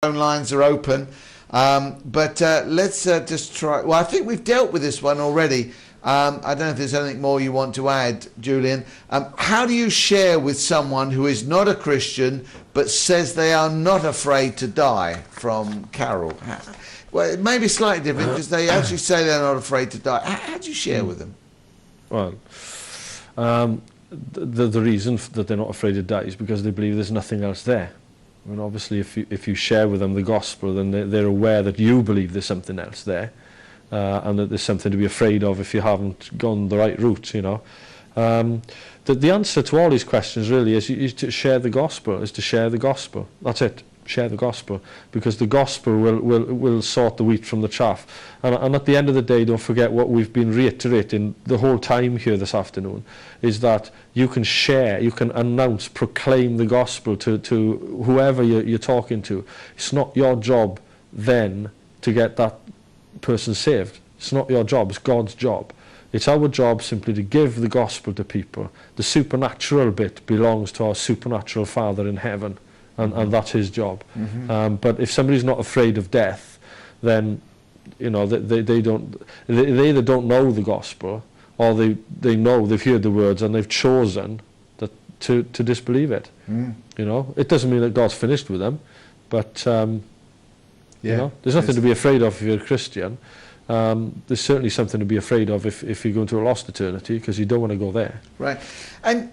phone lines are open. But let's just try. Well, I think we've dealt with this one already. I don't know if there's anything more you want to add, Julian. How do you share with someone who is not a Christian but says they are not afraid to die? From Carol. Well, it may be slightly different because they actually say they're not afraid to die. How do you share with them? Well, the reason that they're not afraid to die is because they believe there's nothing else there. I mean, obviously, if you share with them the gospel, then they're aware that you believe there's something else there, and that there's something to be afraid of if you haven't gone the right route, you know. The answer to all these questions really is to share the gospel, That's it. Share the gospel, because the gospel will sort the wheat from the chaff. And at the end of the day, don't forget what we've been reiterating the whole time here this afternoon, is that you can share, you can announce, proclaim the gospel to whoever you're talking to. It's not your job then to get that person saved. It's not your job, it's God's job. It's our job simply to give the gospel to people. The supernatural bit belongs to our supernatural Father in heaven. And that's his job. Mm-hmm. But if somebody's not afraid of death, then you know they either don't know the gospel, or they know, they've heard the words and they've chosen to disbelieve it. You know, it doesn't mean that God's finished with them, but you know, there's nothing to be afraid of if you're a Christian. There's certainly something to be afraid of if you go into a lost eternity, because you don't want to go there. Right, and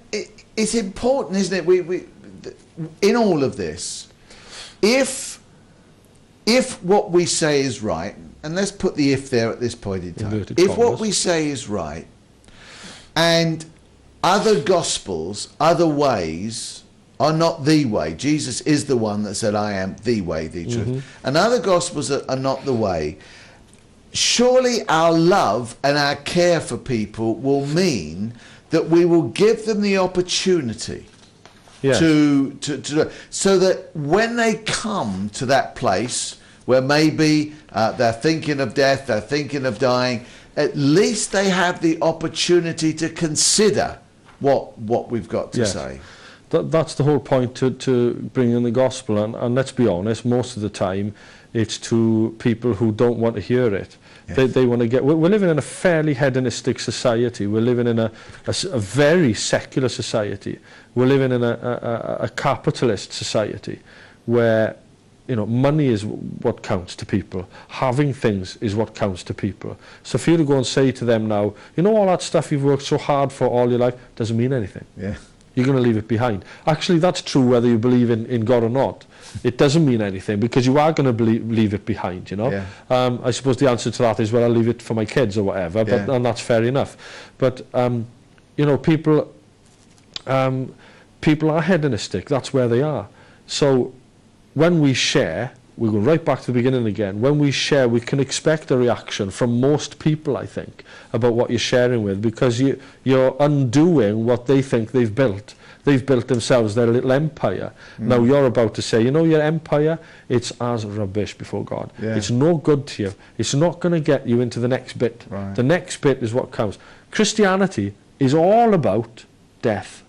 it's important, isn't it? We in all of this, if what we say is right, and let's put the if there at this point in time, if what we say is right, and other gospels, other ways are not the way, Jesus is the one that said, I am the way, the truth, and other gospels are not the way, surely our love and our care for people will mean that we will give them the opportunity to so that when they come to that place where maybe they're thinking of death, they're thinking of dying, at least they have the opportunity to consider what we've got to say. That's the whole point to bring in the gospel, and let's be honest, most of the time it's to people who don't want to hear it. They want to get. We're living in a fairly hedonistic society. We're living in a very secular society. We're living in a capitalist society, where you know money is what counts to people. Having things is what counts to people. So for you to go and say to them now, you know, all that stuff you've worked so hard for all your life doesn't mean anything. You're going to leave it behind. Actually, that's true whether you believe in God or not. It doesn't mean anything, because you are going to leave it behind, you know. I suppose the answer to that is, well, I'll leave it for my kids or whatever, but and that's fair enough. But you know, people are hedonistic. That's where they are. So when we share, we go right back to the beginning again. When we share, we can expect a reaction from most people, I think, about what you're sharing with, because you're undoing what they think they've built. They've built themselves their little empire. Now you're about to say, you know, your empire, it's as rubbish before God. It's no good to you. It's not going to get you into the next bit. The next bit is what counts. Christianity is all about death,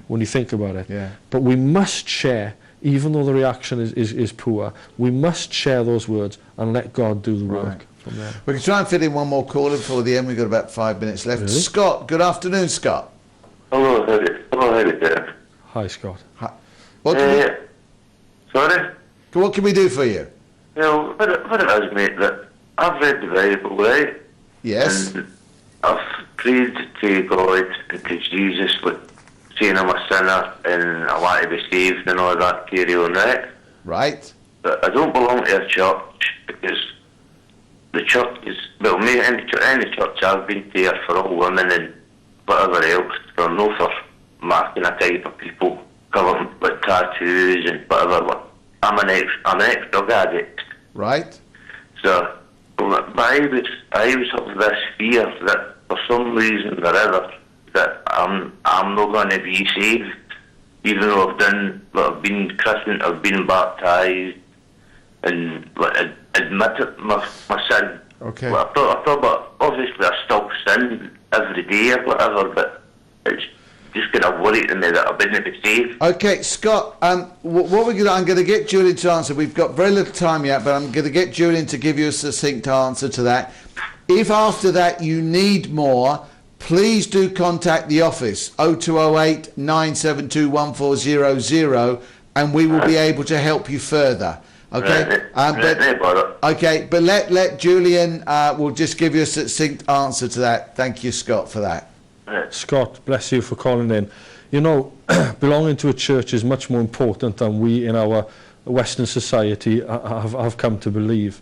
when you think about it. But we must share, even though the reaction is poor, we must share those words and let God do the work from there. We can try and fit in one more caller before the end. We've got about 5 minutes left. Really? Scott, good afternoon, Scott. Hello, there. Hi, Scott. Hi. What can sorry? What can we do for you? Well, what it is, mate, that I've read the Bible, right? Yes. And I've prayed to God and to Jesus, saying I'm a sinner and I want to be saved and all that carry on, right? Right. But I don't belong to a church, because the church is, well, mate, any church I've been to are for all women and whatever else. They're no for marking a type of people, covered with tattoos and whatever. I'm an ex-drug addict. Right. So, but I was of this fear that for some reason or other, that I'm not going to be saved, even though I've been christened, I've been baptised, and admitted my sin. Okay. Well, I thought, but obviously I still sin every day or whatever, but it's just kind of worried to me that I wouldn't be saved. Okay, Scott, what we're going to, I'm going to get Julian to answer. We've got very little time yet, but I'm going to get Julian to give you a succinct answer to that. If after that you need more, please do contact the office, 0208 972 1400, and we will be able to help you further. Okay, but let Julian will just give you a succinct answer to that. Thank you, Scott, for that. Scott, bless you for calling in. You know, belonging to a church is much more important than we in our Western society have come to believe.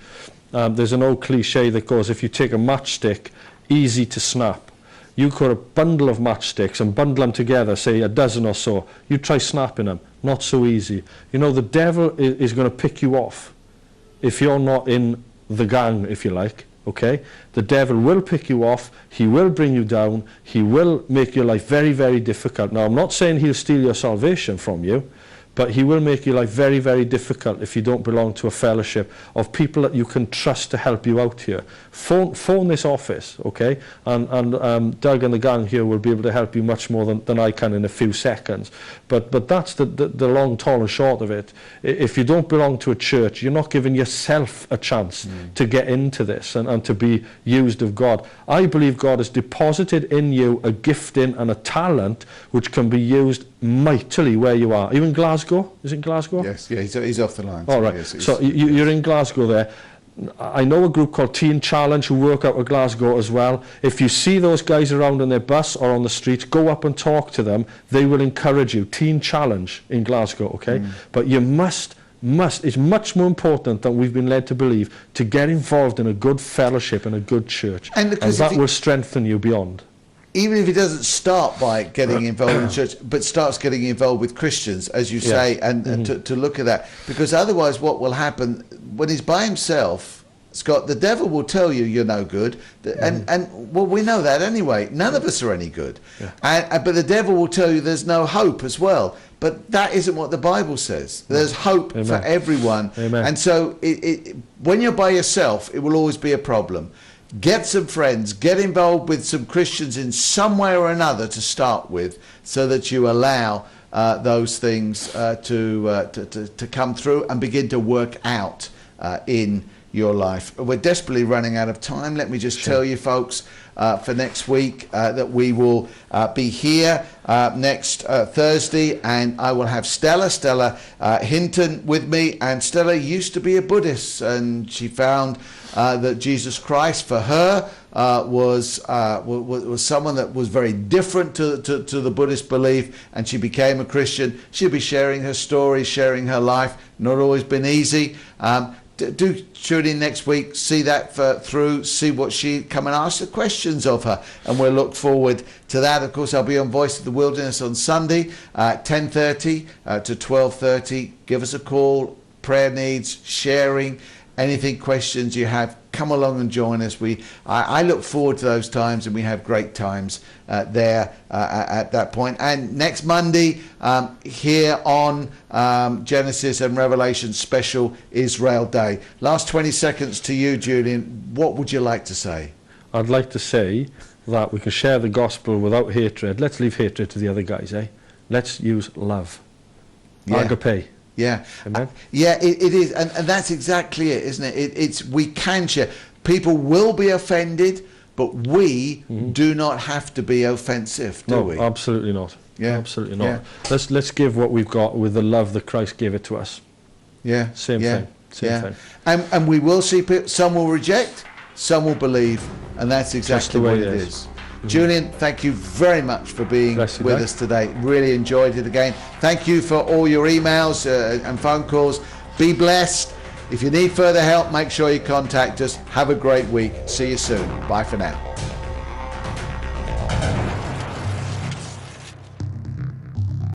There's an old cliche that goes, if you take a matchstick, easy to snap. You cut a bundle of matchsticks and bundle them together, say a dozen or so. You try snapping them, not so easy. You know, the devil is going to pick you off if you're not in the gang, if you like. Okay, the devil will pick you off, he will bring you down, he will make your life very, very difficult. Now, I'm not saying he'll steal your salvation from you, but he will make your life very, very difficult if you don't belong to a fellowship of people that you can trust to help you out here. Phone this office, okay? And Doug and the gang here will be able to help you much more than I can in a few seconds. But that's the long, tall and short of it. If you don't belong to a church, you're not giving yourself a chance to get into this and to be used of God. I believe God has deposited in you a gifting and a talent which can be used mightily where you are. Are you in Glasgow? Is it Glasgow? Yes, yeah, he's off the line. All right, so you're in Glasgow there. I know a group called Teen Challenge who work out of Glasgow as well. If you see those guys around on their bus or on the street, go up and talk to them. They will encourage you. Teen Challenge in Glasgow, okay? But you must, it's much more important than we've been led to believe, to get involved in a good fellowship and a good church. And that will strengthen you beyond. Even if he doesn't start by getting involved in church, but starts getting involved with Christians, as you say, and to look at that. Because otherwise what will happen, when he's by himself, Scott, the devil will tell you you're no good. And well, we know that anyway. None of us are any good. But the devil will tell you there's no hope as well. But that isn't what the Bible says. There's hope for everyone. And so when you're by yourself, it will always be a problem. Get some friends, get involved with some Christians in some way or another to start with, so that you allow those things to come through and begin to work out in your life. We're desperately running out of time. Let me just tell you, folks, for next week that we will be here next Thursday, and I will have Stella Hinton with me. And Stella used to be a Buddhist, and she found that Jesus Christ for her was someone that was very different to the Buddhist belief, and she became a Christian. She'll be sharing her story, sharing her life. Not always been easy. Do tune in next week, see that through, see what she come and ask the questions of her, and we'll look forward to that. Of course, I'll be on Voice of the Wilderness on Sunday, 10:30 to 12:30. Give us a call, prayer needs, sharing, anything, questions you have, come along and join us. I look forward to those times, and we have great times there at that point. And next Monday, here on Genesis and Revelation special Israel Day. Last 20 seconds to you, Julian. What would you like to say? I'd like to say that we can share the gospel without hatred. Let's leave hatred to the other guys, eh? Let's use love. Agape. Yeah, Amen. Yeah, it is, and that's exactly it, isn't it? It's we can share. People will be offended, but we do not have to be offensive, do we? No, absolutely not. Yeah, absolutely not. Yeah. Let's give what we've got with the love that Christ gave it to us. Yeah, same thing. Same thing. And we will see people. Some will reject, some will believe, and that's exactly what it is. Julian, thank you very much for being with us today. Really enjoyed it again. Thank you for all your emails and phone calls. Be blessed. If you need further help, make sure you contact us. Have a great week. See you soon. Bye for now.